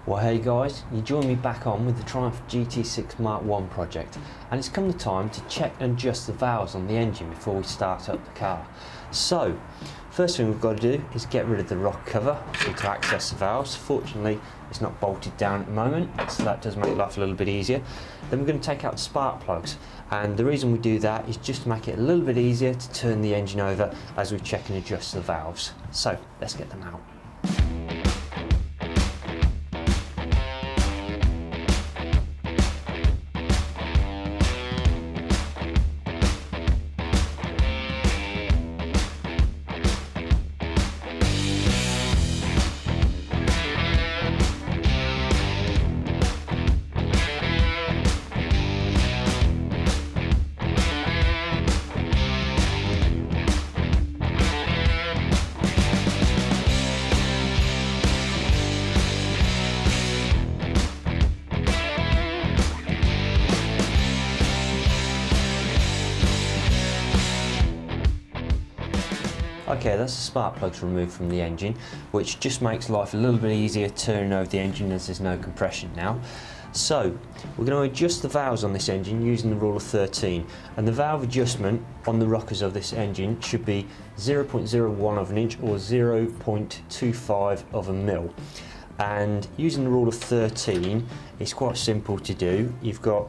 Well, hey guys, you join me back on with the Triumph GT6 Mark 1 project, and it's come the time to check and adjust the valves on the engine before we start up the car. So, first thing we've got to do is get rid of the rocker cover to access the valves. Fortunately, it's not bolted down at the moment, so that does make life a little bit easier. Then we're going to take out the spark plugs, and the reason we do that is just to make it a little bit easier to turn the engine over as we check and adjust the valves. So, let's get them out. Okay, that's the spark plugs removed from the engine, which just makes life a little bit easier turning over the engine as there's no compression now. So, we're going to adjust the valves on this engine using the rule of 13, and the valve adjustment on the rockers of this engine should be 0.01 of an inch or 0.25 of a mil. And using the rule of 13, it's quite simple to do. You've got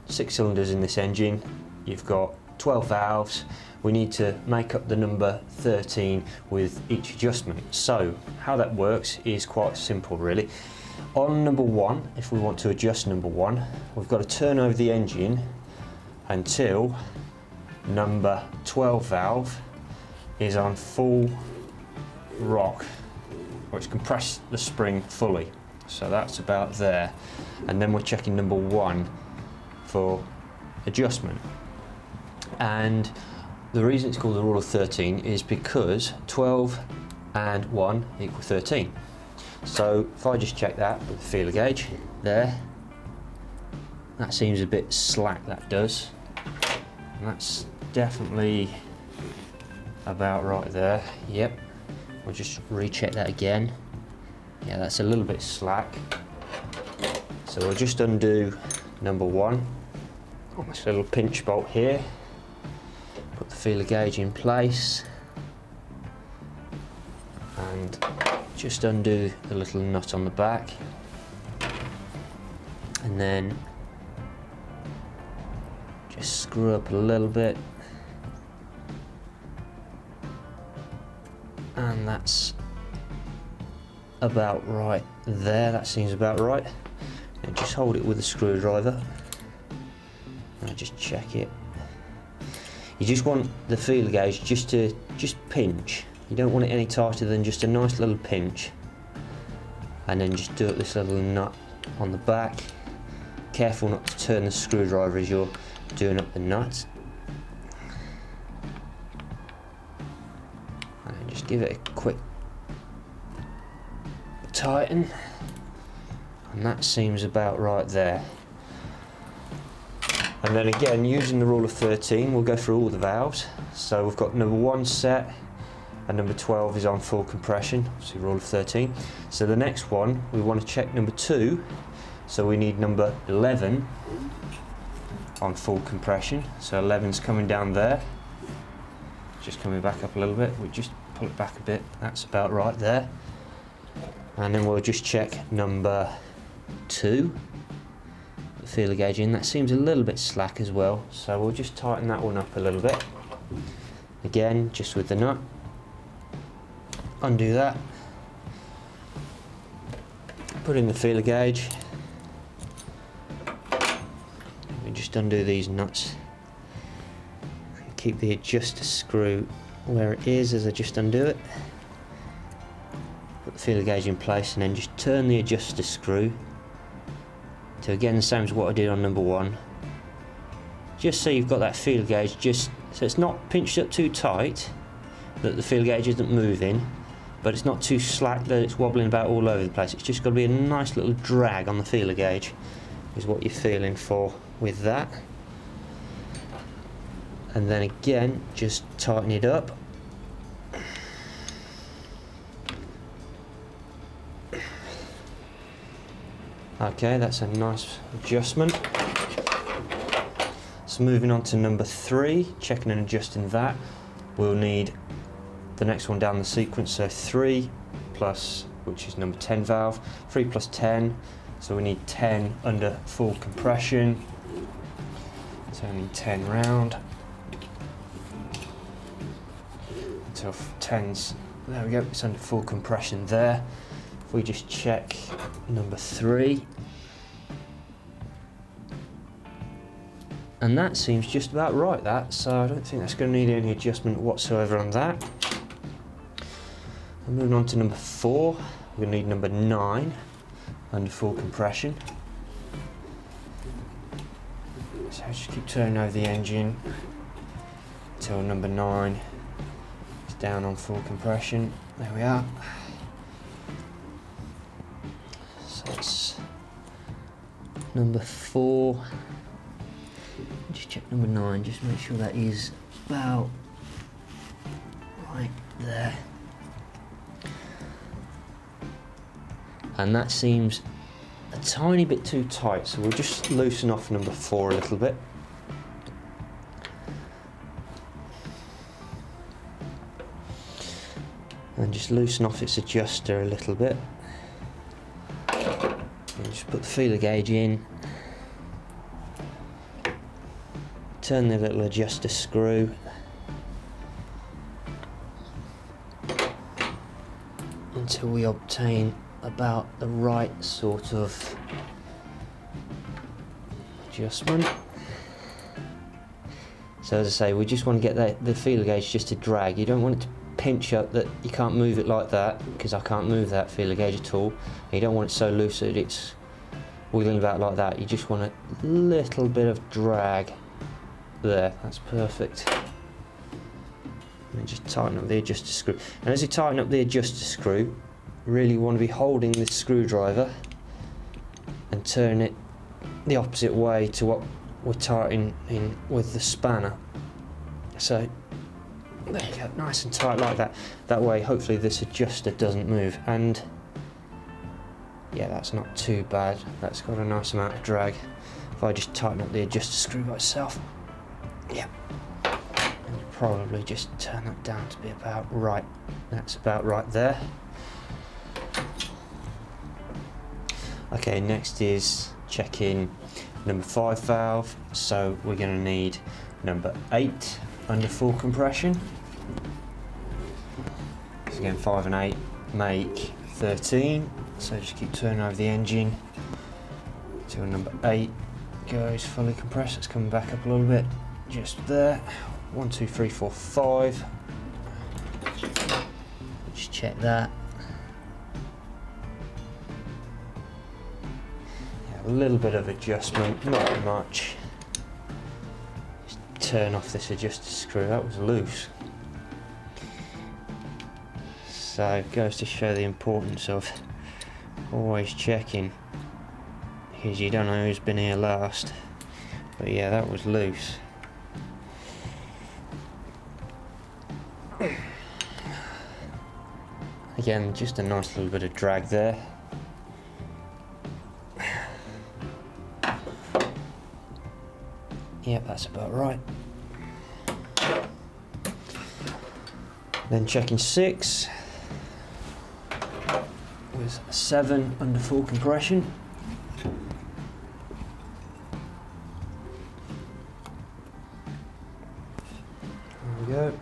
6 cylinders in this engine, you've got 12 valves. We need to make up the number 13 with each adjustment. So how that works is quite simple really. On number 1, if we want to adjust number 1, we've got to turn over the engine until number 12 valve is on full rock, or it's compressed the spring fully. So that's about there. And then we're checking number 1 for adjustment. And the reason it's called the rule of 13 is because 12 and 1 equal 13. So if I just check that with the feeler gauge there, that seems a bit slack, that does. And that's definitely about right there. Yep. We'll just recheck that again. Yeah, that's a little bit slack. So we'll just undo number 1 on this little pinch bolt here. Put the feeler gauge in place and just undo the little nut on the back, and then just screw up a little bit, and that's about right there. That seems about right. And just hold it with a screwdriver and just check it. You just want the feeler gauge just to pinch. You don't want it any tighter than just a nice little pinch. And then just do up this little nut on the back. Careful not to turn the screwdriver as you're doing up the nuts. And then just give it a quick tighten. And that seems about right there. And then again, using the rule of 13, we'll go through all the valves. So we've got number 1 set, and number 12 is on full compression, obviously rule of 13. So the next one, we want to check number 2, so we need number 11 on full compression. So 11's coming down there, just coming back up a little bit. We just pull it back a bit, that's about right there. And then we'll just check number 2. Feeler gauge in, that seems a little bit slack as well, so we'll just tighten that one up a little bit. Again, just with the nut, undo that, put in the feeler gauge, we just undo these nuts and keep the adjuster screw where it is as I just undo it. Put the feeler gauge in place and then just turn the adjuster screw. So again, the same as what I did on number 1. Just so you've got that feeler gauge, just so it's not pinched up too tight, that the feeler gauge isn't moving, but it's not too slack that it's wobbling about all over the place. It's just got to be a nice little drag on the feeler gauge, is what you're feeling for with that. And then again, just tighten it up. Okay, that's a nice adjustment. So moving on to number 3, checking and adjusting that, we'll need the next one down the sequence, so 3 plus, which is number 10 valve, 3 plus 10, so we need 10 under full compression, so we need 10 round, until 10's, there we go, it's under full compression there. If we just check number 3, and that seems just about right, that, so I don't think that's going to need any adjustment whatsoever on that. And moving on to number 4, we're going to need number 9 under full compression. So just keep turning over the engine until number 9 is down on full compression. There we are. So that's number 4. Just check number 9, just make sure that is about right there. And that seems a tiny bit too tight, so we'll just loosen off number 4 a little bit. And just loosen off its adjuster a little bit. And just put the feeler gauge in. Turn the little adjuster screw. Until we obtain about the right sort of adjustment. So as I say, we just want to get the feeler gauge just to drag. You don't want it to pinch up that you can't move it like that, because I can't move that feeler gauge at all. And you don't want it so loose that it's wiggling about like that. You just want a little bit of drag there. That's perfect. And just tighten up the adjuster screw. And as you tighten up the adjuster screw, really want to be holding the screwdriver and turn it the opposite way to what we're tightening in with the spanner. So there you go, nice and tight like that. That way hopefully this adjuster doesn't move, and yeah, that's not too bad. That's got a nice amount of drag. If I just tighten up the adjuster screw by itself, yeah, and probably just turn that down to be about right. That's about right there. Okay, next is checking number 5 valve, so we're going to need number 8 under full compression. So again, 5 and 8 make 13, so just keep turning over the engine until number 8 goes fully compressed. It's coming back up a little bit, just there. 1, 2, 3, 4, 5. Just check that. A little bit of adjustment, not much. Just turn off this adjuster screw, that was loose. So it goes to show the importance of always checking, because you don't know who's been here last. But yeah, that was loose. Again, just a nice little bit of drag there. Yep, that's about right. Then checking 6 with 7 under full compression. There we go.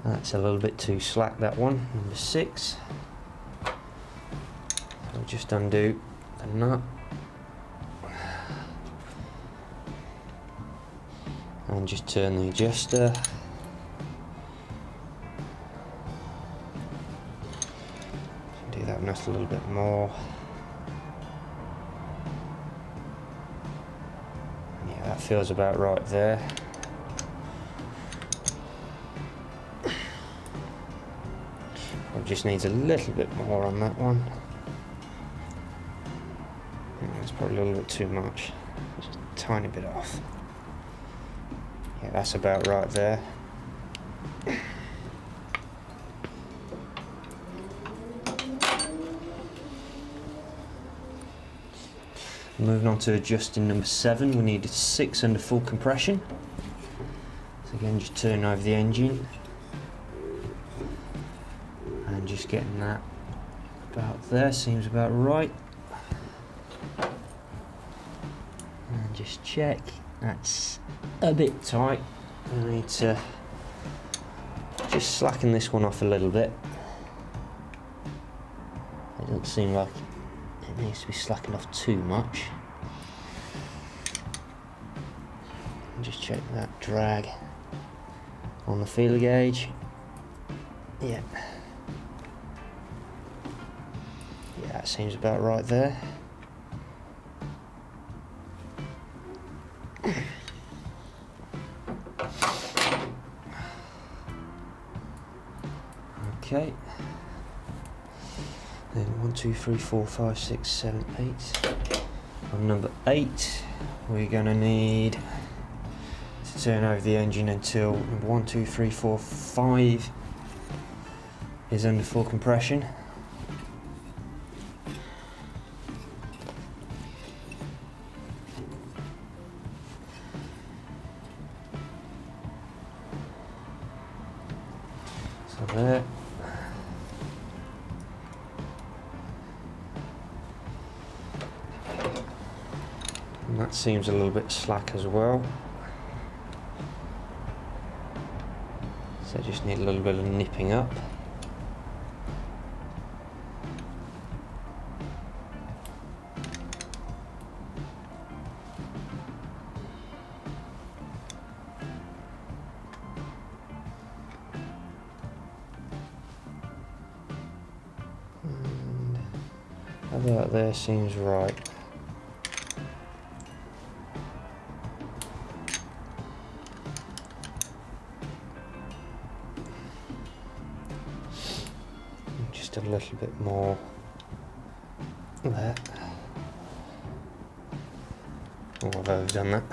That's a little bit too slack, that one, number 6. I'll just undo the nut and just turn the adjuster. Do that nut a little bit more. Yeah, that feels about right there. It just needs a little bit more on that one. That's probably a little bit too much. Just a tiny bit off. Yeah, that's about right there. Moving on to adjusting number 7, we needed 6 under full compression. So again, just turn over the engine and just getting that about there, seems about right. And just check, that's a bit tight. I need to just slacken this one off a little bit. It doesn't seem like it needs to be slackened off too much. And just check that drag on the feeler gauge. Yeah. Yeah, that seems about right there. Okay. Then 1, 2, 3, 4, 5, 6, 7, 8. On number 8, we're going to need to turn over the engine until number 1, 2, 3, 4, 5 is under full compression. So there. And that seems a little bit slack as well. So I just need a little bit of nipping up. And about there seems right. Just a little bit more there. Oh, I've overdone that.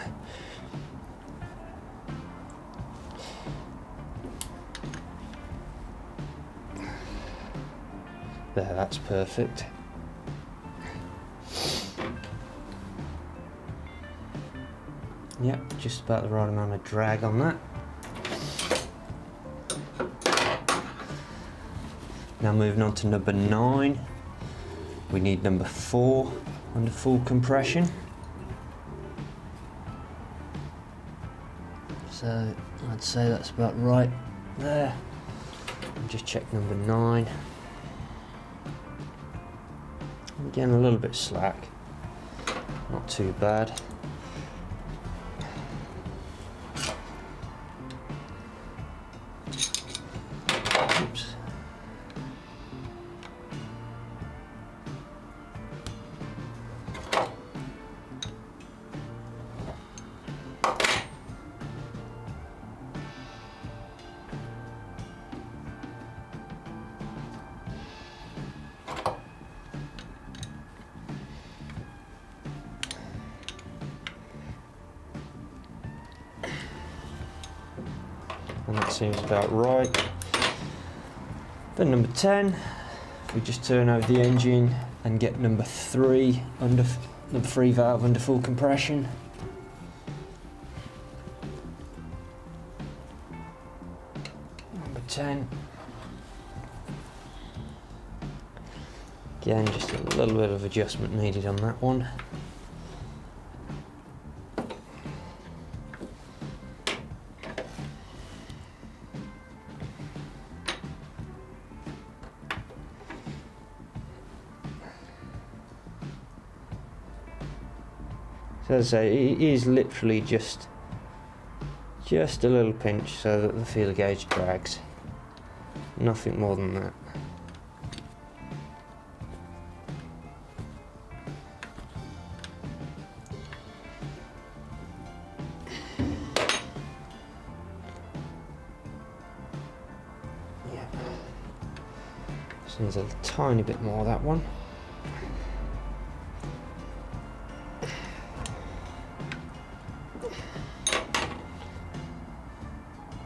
There, that's perfect. Yep, just about the right amount of drag on that. Now moving on to number 9, we need number 4 under full compression. So I'd say that's about right there. And just check number 9. Again, a little bit slack, not too bad. Oops. And that seems about right. Then number 10, we just turn over the engine and get number 3 under number 3 valve under full compression. Number 10. Again, just a little bit of adjustment needed on that one. So as I say, it is literally just a little pinch so that the feeler gauge drags. Nothing more than that. Yeah. Just needs a tiny bit more of that one.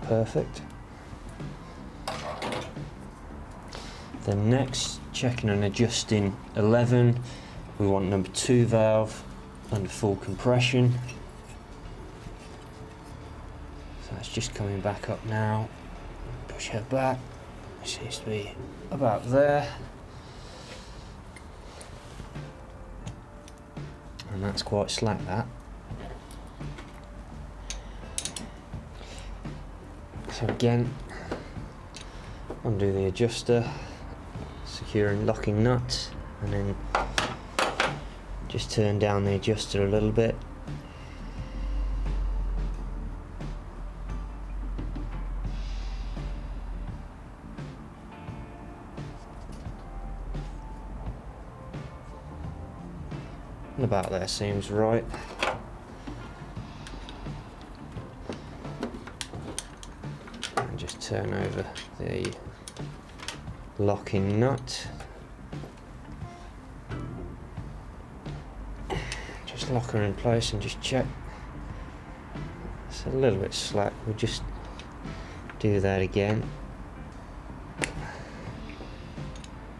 Perfect. Then next, checking and adjusting 11, we want number 2 valve under full compression. So it's just coming back up now. Push her back. It seems to be about there. And that's quite slack, that. So again, undo the adjuster, securing locking nut, and then just turn down the adjuster a little bit. And about there seems right. And just turn over the locking nut. Just lock her in place and just check. It's a little bit slack, we'll just do that again.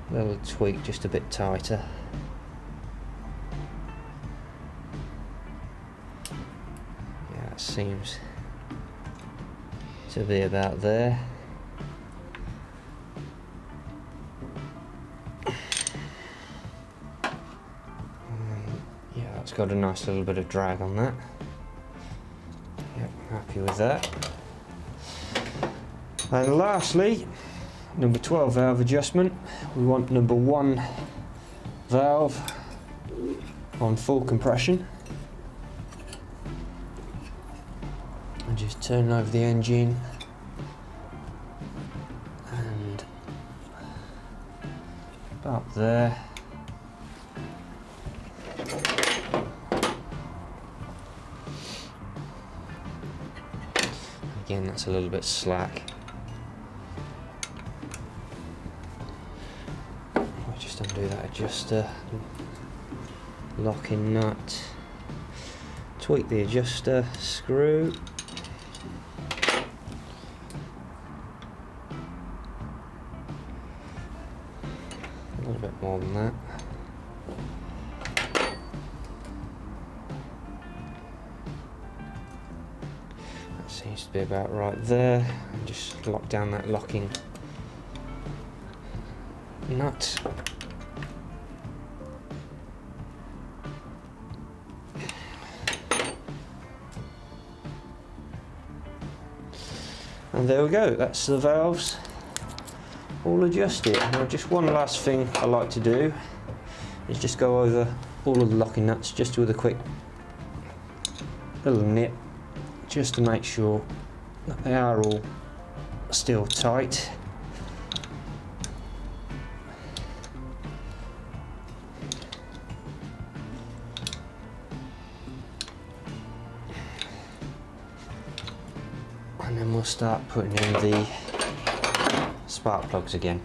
A little tweak, just a bit tighter. Yeah, it seems to be about there. Yeah, that's got a nice little bit of drag on that. Yep, happy with that. And lastly, number 12 valve adjustment. We want number 1 valve on full compression. And just turn over the engine and about there. Again, that's a little bit slack. I'll just undo that adjuster, locking nut, tweak the adjuster screw. A little bit more than that. That seems to be about right there. And just lock down that locking nut. And there we go, that's the valves all adjusted. Now just one last thing I like to do is just go over all of the locking nuts just with a quick little nip, just to make sure that they are all still tight. And then we'll start putting in the spark plugs again.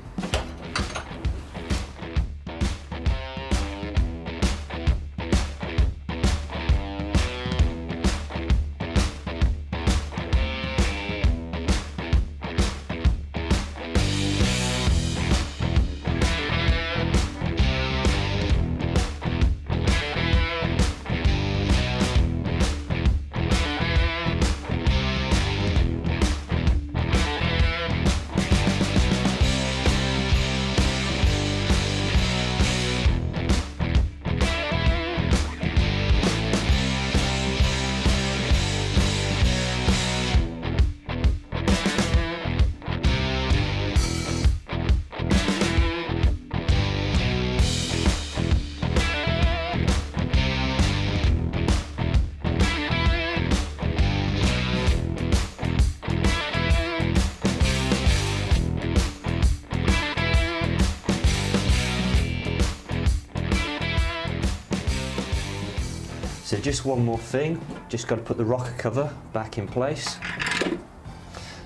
So just one more thing, just got to put the rocker cover back in place.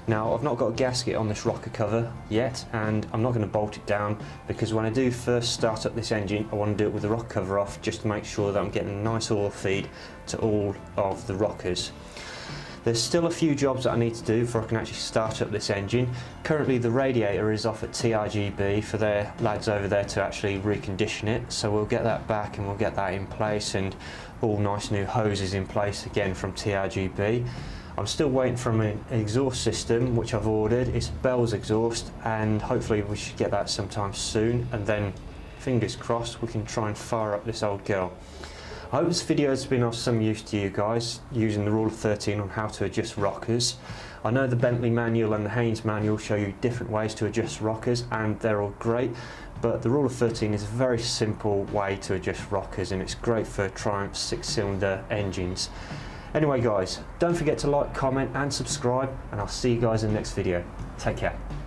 Now I've not got a gasket on this rocker cover yet, and I'm not going to bolt it down because when I do first start up this engine I want to do it with the rocker cover off, just to make sure that I'm getting a nice oil feed to all of the rockers. There's still a few jobs that I need to do before I can actually start up this engine. Currently the radiator is off at TRGB for their lads over there to actually recondition it, so we'll get that back and we'll get that in place, and all nice new hoses in place again from TRGB. I'm still waiting for an exhaust system which I've ordered. It's Bell's exhaust, and hopefully we should get that sometime soon, and then fingers crossed we can try and fire up this old girl. I hope this video has been of some use to you guys, using the rule of 13 on how to adjust rockers. I know the Bentley manual and the Haynes manual show you different ways to adjust rockers, and they're all great, but the rule of 13 is a very simple way to adjust rockers, and it's great for Triumph 6-cylinder engines. Anyway guys, don't forget to like, comment and subscribe, and I'll see you guys in the next video. Take care.